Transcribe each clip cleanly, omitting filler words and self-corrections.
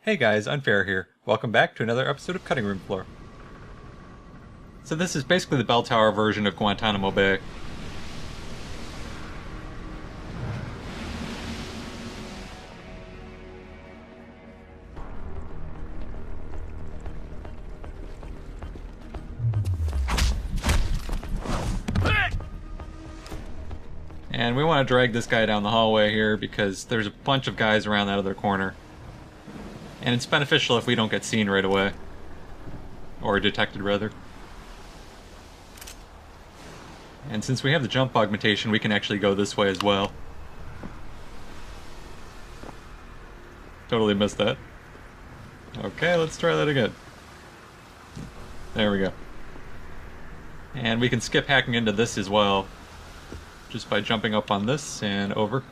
Hey guys, Unfair here. Welcome back to another episode of Cutting Room Floor. So this is basically the bell tower version of Guantanamo Bay. And we want to drag this guy down the hallway here because there's a bunch of guys around that other corner. And it's beneficial if we don't get seen right away. Or detected, rather. And since we have the jump augmentation, we can actually go this way as well. Totally missed that. Okay, let's try that again. There we go. And we can skip hacking into this as well, just by jumping up on this and over.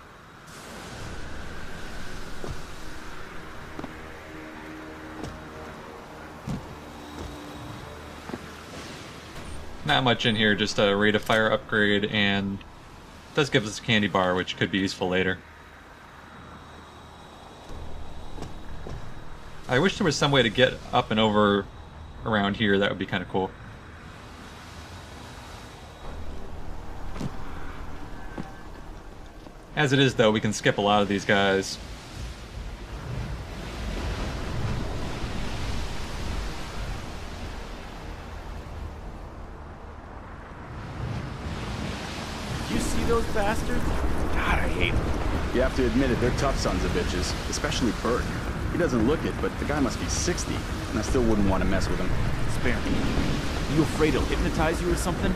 Not much in here, just a rate of fire upgrade, and it does give us a candy bar, which could be useful later. I wish there was some way to get up and over around here. That would be kind of cool. As it is, though, we can skip a lot of these guys. You see those bastards? God, I hate them. You have to admit it, they're tough sons of bitches, especially Bert. He doesn't look it, but the guy must be 60, and I still wouldn't want to mess with him. Spare me. Are you afraid he'll hypnotize you or something?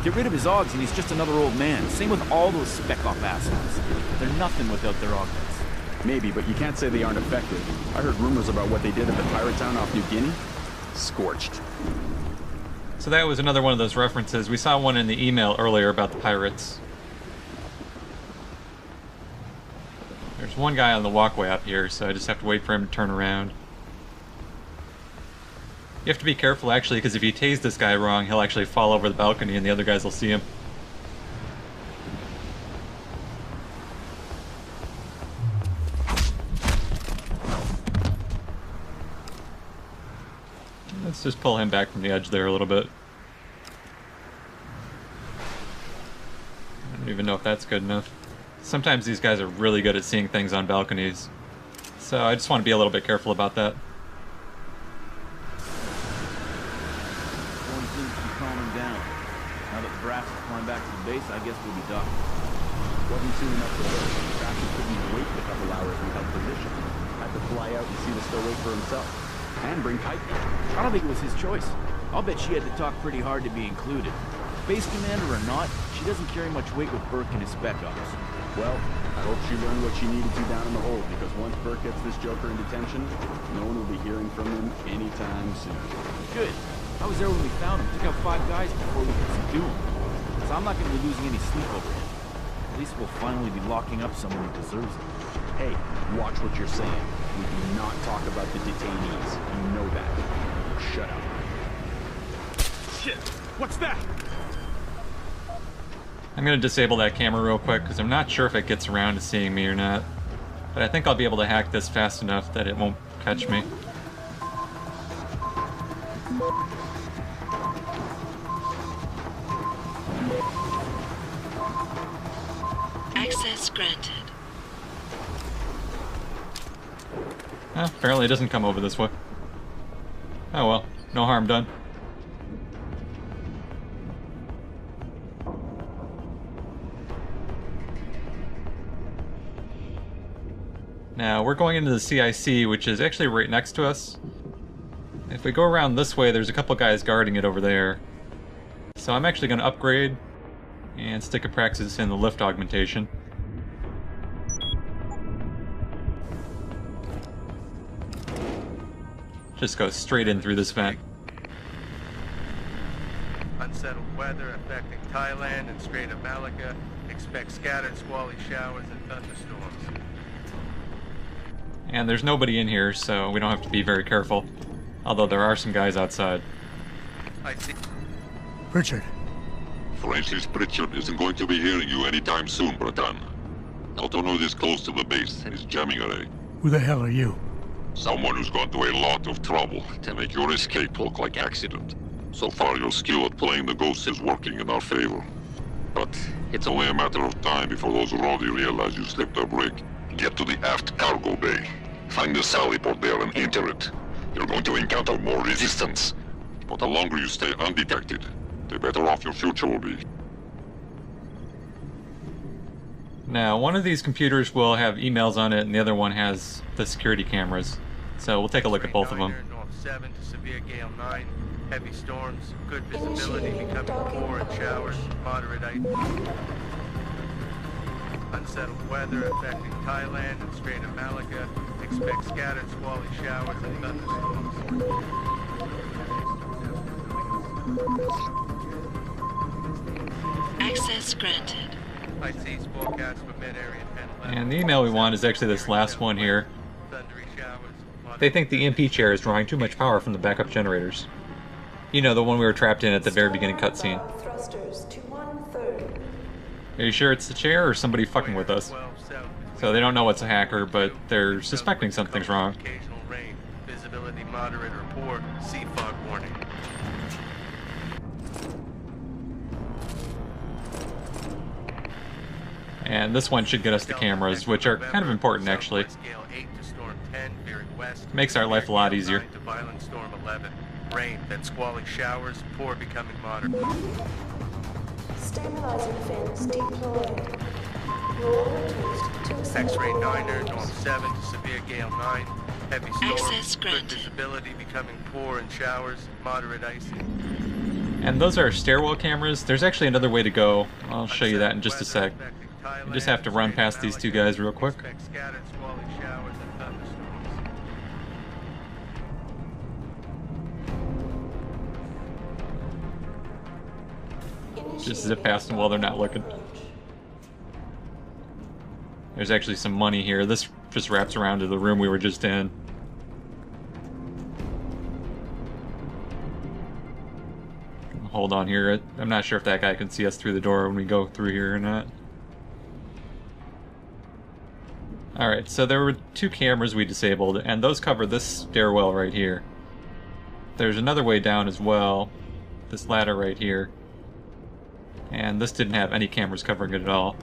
Get rid of his augs and he's just another old man. Same with all those spec-off assholes. They're nothing without their augments. Maybe, but you can't say they aren't effective. I heard rumors about what they did at the pirate town off New Guinea. Scorched. So that was another one of those references. We saw one in the email earlier about the pirates. There's one guy on the walkway up here, so I just have to wait for him to turn around. You have to be careful, actually, because if you tase this guy wrong, he'll actually fall over the balcony and the other guys will see him. Let's just pull him back from the edge there a little bit. I don't even know if that's good enough. Sometimes these guys are really good at seeing things on balconies, so I just want to be a little bit careful about that. One seems to be calming down. Now that the brass is flying back to the base, I guess we'll be done. Wasn't soon enough for Bert. Stati couldn't wait the couple hours we held position. Had to fly out and see the stowaway for himself. And bring Pike. I don't think it was his choice. I'll bet she had to talk pretty hard to be included. Base commander or not, she doesn't carry much weight with Burke and his spec ops. Well, I hope she learned what she needed to down in the hold, because once Bert gets this joker in detention, no one will be hearing from him anytime soon. Good. I was there when we found him. Took out 5 guys before we could subdue him. So I'm not going to be losing any sleep over him. At least we'll finally be locking up someone who deserves it. Hey, watch what you're saying. We do not talk about the detainees. You know that. Shut up. Shit! What's that? I'm going to disable that camera real quick because I'm not sure if it gets around to seeing me or not. But I think I'll be able to hack this fast enough that it won't catch me. Access granted. Apparently it doesn't come over this way. Oh well, no harm done. Now, we're going into the CIC, which is actually right next to us. If we go around this way, there's a couple guys guarding it over there. So I'm actually going to upgrade and stick a praxis in the lift augmentation. Just go straight in through this vent. Unsettled weather affecting Thailand and Strait of Malacca. Expect scattered squally showers and thunderstorms. And there's nobody in here, so we don't have to be very careful. Although there are some guys outside. I see. Richard. Francis Pritchard isn't going to be hearing you anytime soon, Bratan. Autono this close to the base is jamming already. Who the hell are you? Someone who's gone through a lot of trouble to make your escape look like accident. So far, your skill at playing the ghost is working in our favor. But it's only a matter of time before those rowdy realize you slipped a break. Get to the aft cargo bay. Find the sally port there and enter it. You're going to encounter more resistance. But the longer you stay undetected, the better off your future will be. Now, one of these computers will have emails on it, and the other one has the security cameras. So we'll take a look at both of them. North 7 to severe gale 9. Heavy storms, good visibility, becoming poor and showers, moderate ice. Unsettled weather affecting Thailand and Strait of Malacca. Expect scattered squally showers and thunderstorms. Access granted. I see forecast for mid-area 10-11. And the email we want is actually this last one here. Thundery showers. They think the EMP chair is drawing too much power from the backup generators. You know, the one we were trapped in at the very beginning cutscene. Thrusters to 1/3. Are you sure it's the chair or somebody fucking with us? So they don't know it's a hacker, but they're suspecting something's wrong. Occasional rain, visibility moderate or poor, sea fog warning. And this one should get us the cameras, which are kind of important actually. Scale 8 to storm 10, veering west. Makes our life a lot easier. 9 to violent storm 11. Rain, then squally showers, poor becoming moderate. Stabilizing fins deployed. Roll reduced to ascend. X-ray 9er, north 7 to severe gale 9. Heavy storms, Access good granted. visibility, becoming poor in showers, moderate icy. And those are stairwell cameras. There's actually another way to go. I'll show you that in just a sec. You just have to run past these two guys real quick. Expect scattered squally showers and thunderstorms. Just zip past them while they're not looking. There's actually some money here. This just wraps around to the room we were just in. Hold on here. I'm not sure if that guy can see us through the door when we go through here or not. Alright, so there were two cameras we disabled, and those cover this stairwell right here. There's another way down as well. This ladder right here. And this didn't have any cameras covering it at all.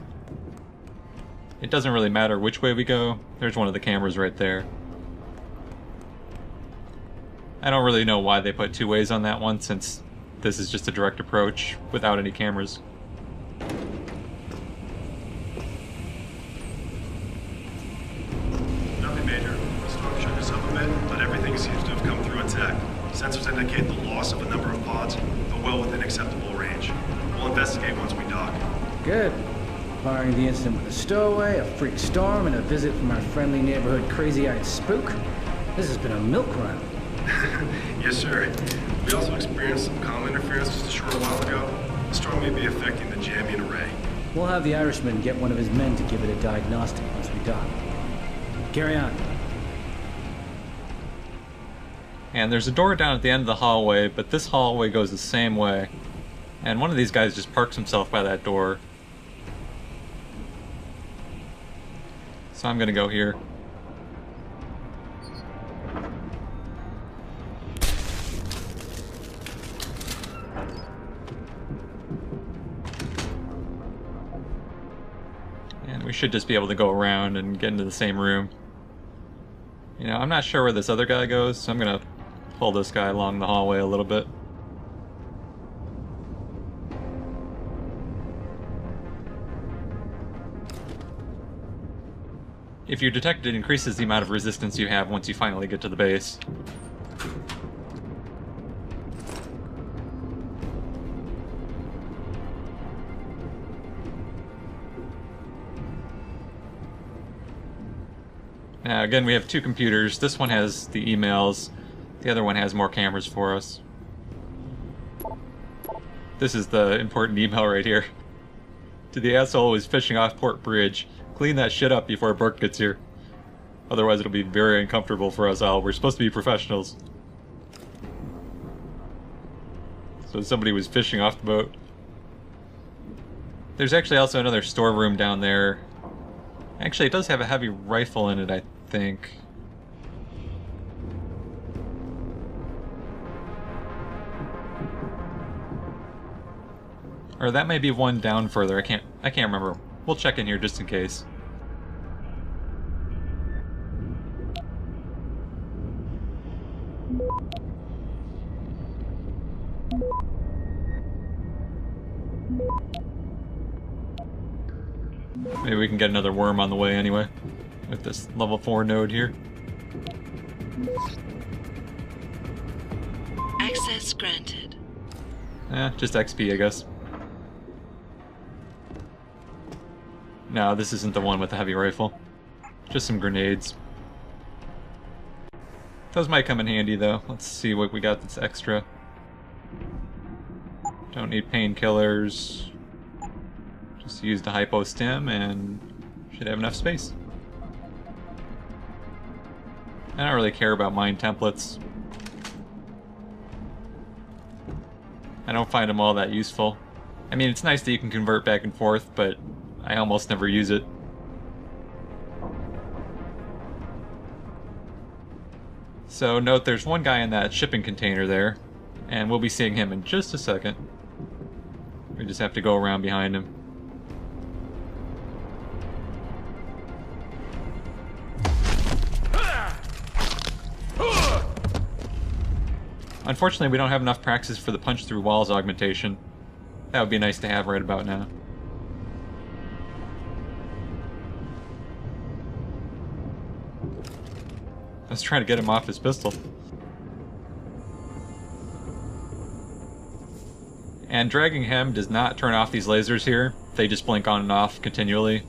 It doesn't really matter which way we go. There's one of the cameras right there. I don't really know why they put two ways on that one, since this is just a direct approach without any cameras. Nothing major. The storm shook us up a bit, but everything seems to have come through intact. Sensors indicate the loss of a number of pods, but well within acceptable range. We'll investigate once we dock. Good. Barring the incident with the stowaway, a freak storm, and a visit from our friendly neighborhood crazy-eyed spook, this has been a milk run. Yes, sir. We also experienced some comm interference just a short while ago. The storm may be affecting the jamming array. We'll have the Irishman get one of his men to give it a diagnostic once we dock. Carry on. And there's a door down at the end of the hallway, but this hallway goes the same way. And one of these guys just parks himself by that door. So I'm gonna go here. And we should just be able to go around and get into the same room. You know, I'm not sure where this other guy goes, so I'm gonna pull this guy along the hallway a little bit. If you're detected, it increases the amount of resistance you have once you finally get to the base. Now again, we have two computers. This one has the emails, the other one has more cameras for us. This is the important email right here. To the asshole who is fishing off Port Bridge, clean that shit up before Burke gets here. Otherwise it'll be very uncomfortable for us all. We're supposed to be professionals. So somebody was fishing off the boat. There's actually also another storeroom down there. Actually, it does have a heavy rifle in it, I think. Or that may be one down further. I can't remember. We'll check in here just in case. Maybe we can get another worm on the way anyway, with this level 4 node here. Access granted. Just XP, I guess. No, this isn't the one with the heavy rifle. Just some grenades. Those might come in handy, though. Let's see what we got that's extra. Don't need painkillers. Just use the hypo stim and should have enough space. I don't really care about mine templates. I don't find them all that useful. I mean, it's nice that you can convert back and forth, but I almost never use it. So note there's one guy in that shipping container there, and we'll be seeing him in just a second. We just have to go around behind him. Unfortunately, we don't have enough praxis for the punch through walls augmentation. That would be nice to have right about now. Let's try to get him off his pistol. And dragging him does not turn off these lasers here. They just blink on and off continually.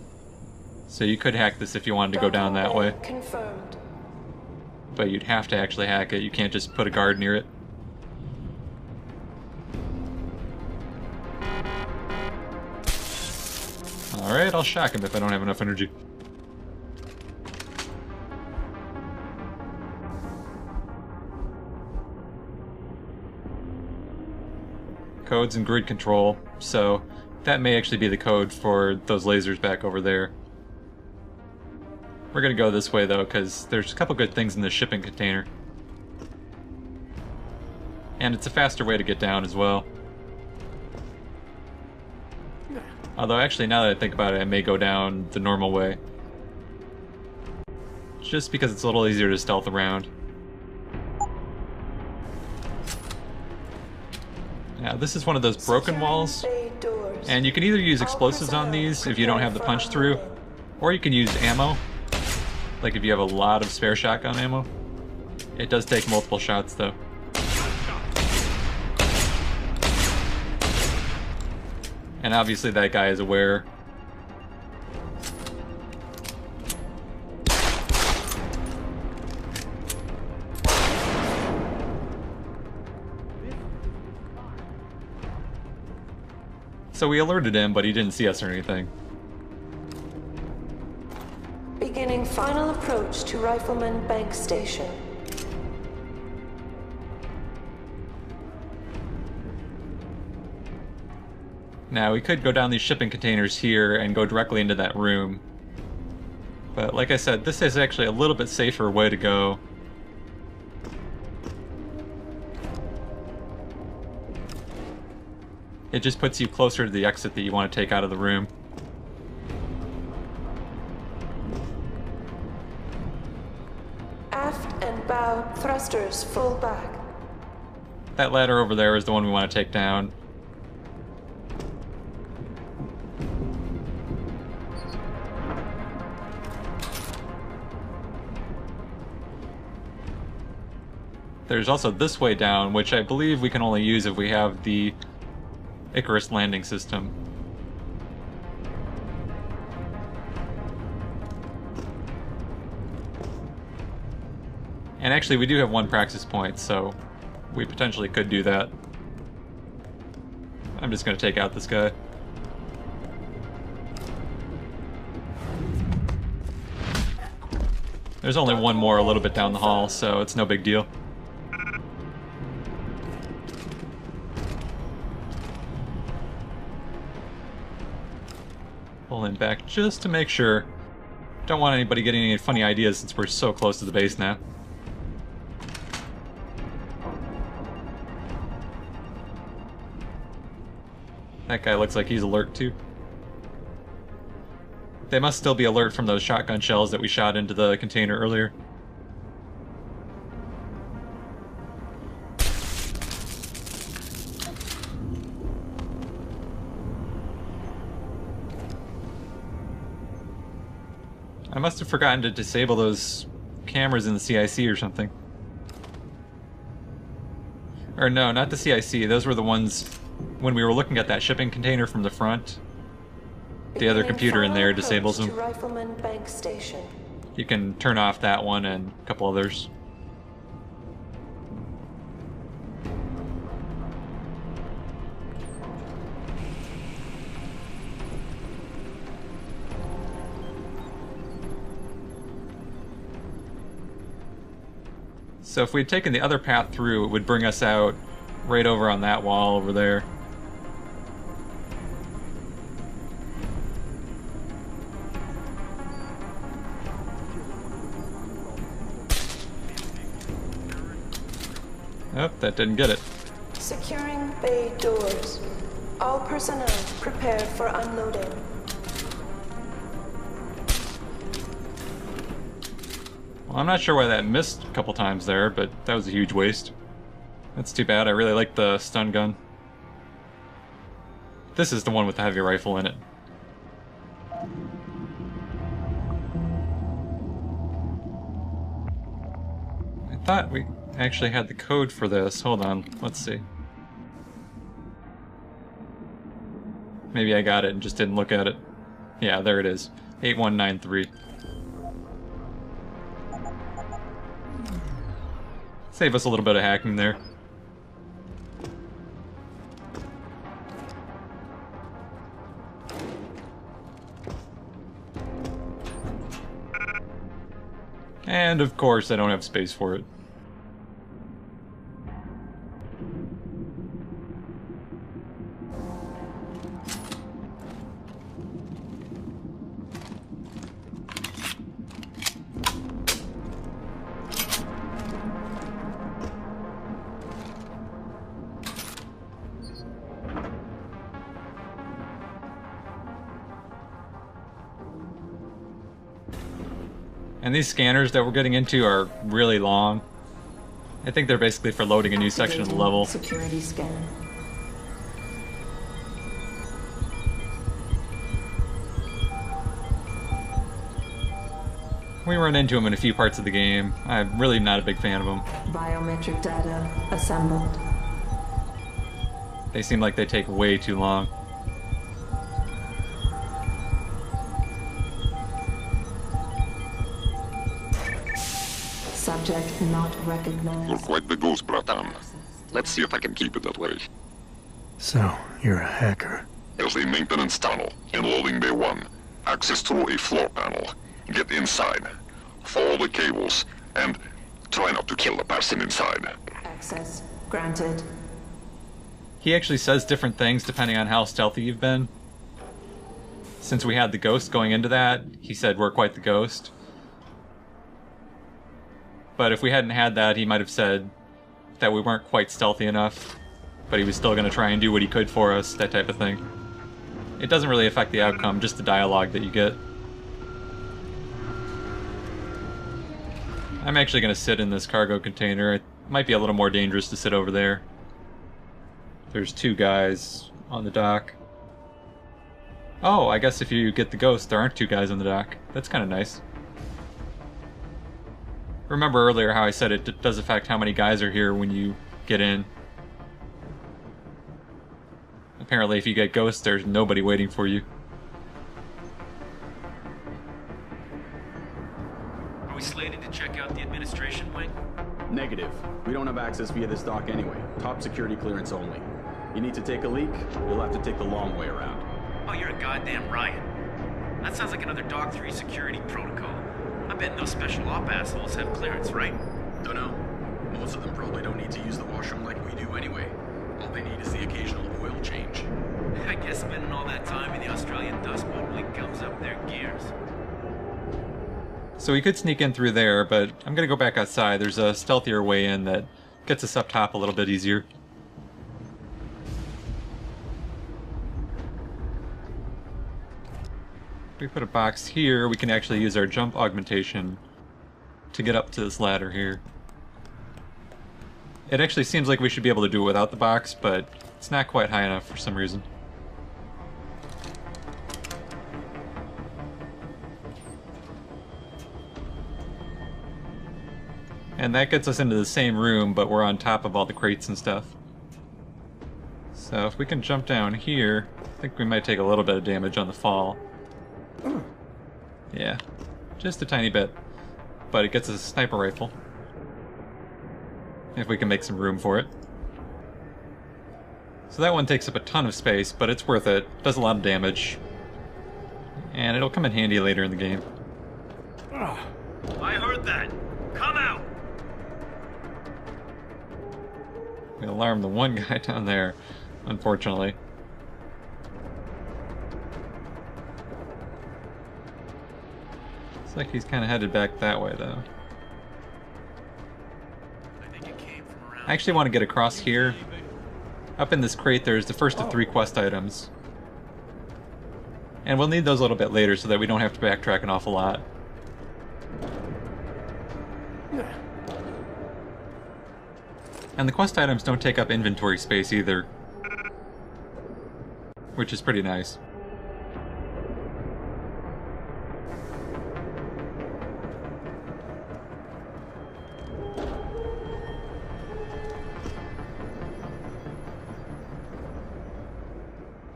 So you could hack this if you wanted to go down that way. Confirmed. But you'd have to actually hack it. You can't just put a guard near it. Alright, I'll shock him if I don't have enough energy. Codes and grid control, so that may actually be the code for those lasers back over there. We're gonna go this way though, because there's a couple good things in this shipping container. And it's a faster way to get down as well. Although actually, now that I think about it, I may go down the normal way. Just because it's a little easier to stealth around. Now, this is one of those broken walls. And you can either use explosives on these if you don't have the punch through, or you can use ammo. Like if you have a lot of spare shotgun ammo. It does take multiple shots though. And obviously that guy is aware. So we alerted him, but he didn't see us or anything. Beginning final approach to Rifleman Bank Station. Now, we could go down these shipping containers here and go directly into that room. But like I said, this is actually a little bit safer way to go. It just puts you closer to the exit that you want to take out of the room. Aft and bow thrusters full back. That ladder over there is the one we want to take down. There's also this way down, which I believe we can only use if we have the Icarus landing system. And actually we do have one praxis point, so we potentially could do that. I'm just going to take out this guy. There's only one more a little bit down the hall, so it's no big deal. Pull in back just to make sure. Don't want anybody getting any funny ideas since we're so close to the base now. That guy looks like he's alert too. They must still be alert from those shotgun shells that we shot into the container earlier. I must have forgotten to disable those cameras in the CIC or something. Or no, not the CIC. Those were the ones when we were looking at that shipping container from the front. The other computer in there disables them. Rifleman Bank Station. You can turn off that one and a couple others. So if we'd taken the other path through, it would bring us out right over on that wall over there. Oh, that didn't get it. Securing bay doors. All personnel prepare for unloading. Well, I'm not sure why that missed a couple times there, but that was a huge waste. That's too bad. I really like the stun gun. This is the one with the heavy rifle in it. I thought we actually had the code for this. Hold on, let's see. Maybe I got it and just didn't look at it. Yeah, there it is. 8193. Save us a little bit of hacking there. And of course I don't have space for it. And these scanners that we're getting into are really long. I think they're basically for loading a new section of the level. Security scan. We run into them in a few parts of the game. I'm really not a big fan of them. Biometric data assembled. They seem like they take way too long. Subject not recognized. You're quite the ghost, Bratan. Let's see if I can keep it that way. So, you're a hacker. There's a maintenance tunnel in loading bay 1. Access through a floor panel. Get inside. Follow the cables. And try not to kill the person inside. Access granted. He actually says different things depending on how stealthy you've been. Since we had the ghost going into that, he said we're quite the ghost. But if we hadn't had that, he might have said that we weren't quite stealthy enough, but he was still going to try and do what he could for us, that type of thing. It doesn't really affect the outcome, just the dialogue that you get. I'm actually going to sit in this cargo container. It might be a little more dangerous to sit over there. There's two guys on the dock. Oh, I guess if you get the ghost, there aren't two guys on the dock. That's kind of nice. Remember earlier how I said it does affect how many guys are here when you get in. Apparently if you get ghosts, there's nobody waiting for you. Are we slated to check out the administration wing? Negative. We don't have access via this dock anyway. Top security clearance only. You need to take a leak, you'll have to take the long way around. Oh, you're a goddamn riot. That sounds like another Dock 3 security protocol. I bet those special op assholes have clearance, right? Dunno. Most of them probably don't need to use the washroom like we do anyway. All they need is the occasional oil change. I guess spending all that time in the Australian Dust Bowl really gums up their gears. So we could sneak in through there, but I'm gonna go back outside. There's a stealthier way in that gets us up top a little bit easier. we put a box here, we can actually use our jump augmentation to get up to this ladder here. It actually seems like we should be able to do it without the box, but it's not quite high enough for some reason. And that gets us into the same room, but we're on top of all the crates and stuff. So if we can jump down here, I think we might take a little bit of damage on the fall. Yeah, just a tiny bit. But it gets us a sniper rifle. If we can make some room for it. So that one takes up a ton of space, but it's worth it. Does a lot of damage. And it'll come in handy later in the game. I heard that. Come out! We alarmed the one guy down there, unfortunately. Looks like he's kind of headed back that way, though. I actually want to get across here. Up in this crate, there's the first of 3 quest items. And we'll need those a little bit later so that we don't have to backtrack an awful lot. And the quest items don't take up inventory space either, which is pretty nice.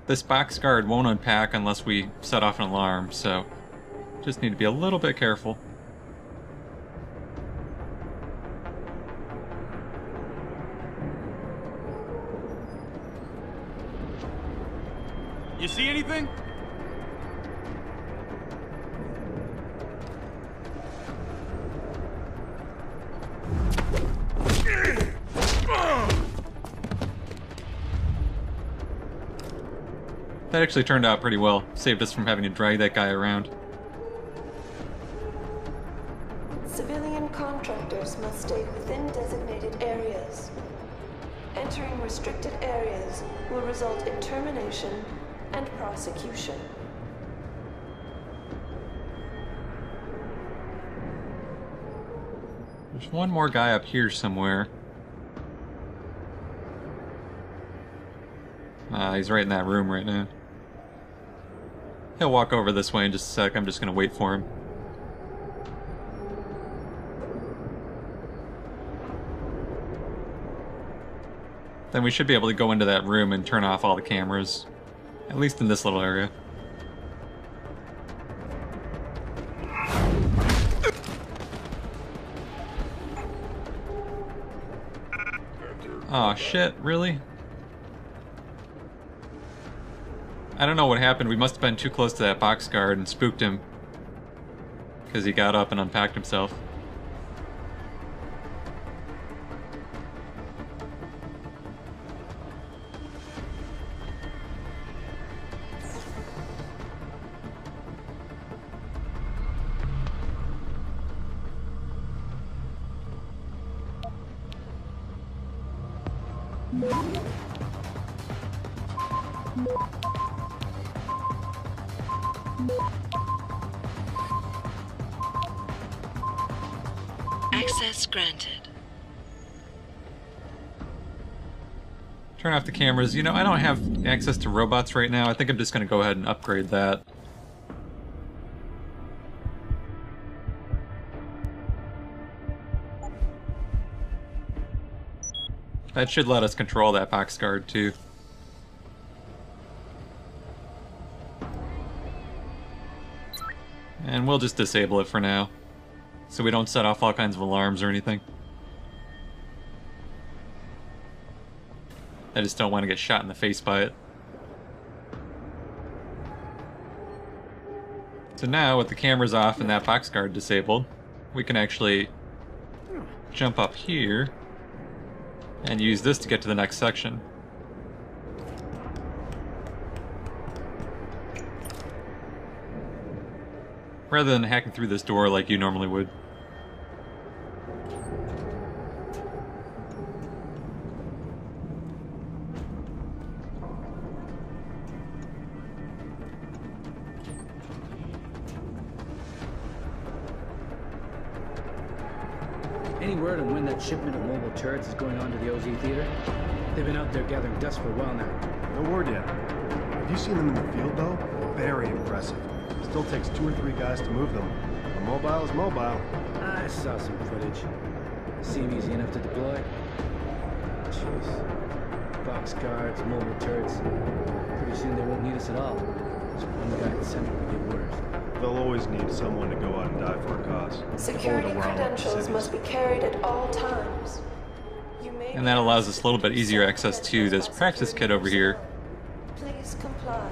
This box guard won't unpack unless we set off an alarm, so just need to be a little bit careful. You see anything? That actually turned out pretty well. Saved us from having to drag that guy around. Civilian contractors must stay within designated areas. Entering restricted areas will result in termination and prosecution. There's one more guy up here somewhere. He's right in that room right now. He'll walk over this way in just a sec. I'm just gonna wait for him. Then we should be able to go into that room and turn off all the cameras. At least in this little area. Aw, shit, really? I don't know what happened. We must have been too close to that box guard and spooked him. Because he got up and unpacked himself. Access granted. Turn off the cameras. You know, I don't have access to robots right now. I think I'm just going to go ahead and upgrade that. That should let us control that box guard too. And we'll just disable it for now, so we don't set off all kinds of alarms or anything. I just don't want to get shot in the face by it. So now, with the cameras off and that box guard disabled, we can actually jump up here and use this to get to the next section. Rather than hacking through this door like you normally would. Any word on when that shipment of mobile turrets is going on to the OZ Theater? They've been out there gathering dust for a while now. No word yet. Have you seen them in the field, though? Very impressive. Still takes 2 or 3 guys to move them. A mobile is mobile. I saw some footage. Seem easy enough to deploy. Jeez. Boxcars, mobile turrets. Pretty soon they won't need us at all. Just one guy at center to give orders. They'll always need someone to go out and die for a cause. Security credentials must be carried at all times. And that allows us a little bit easier access to this practice kit over here. Please comply.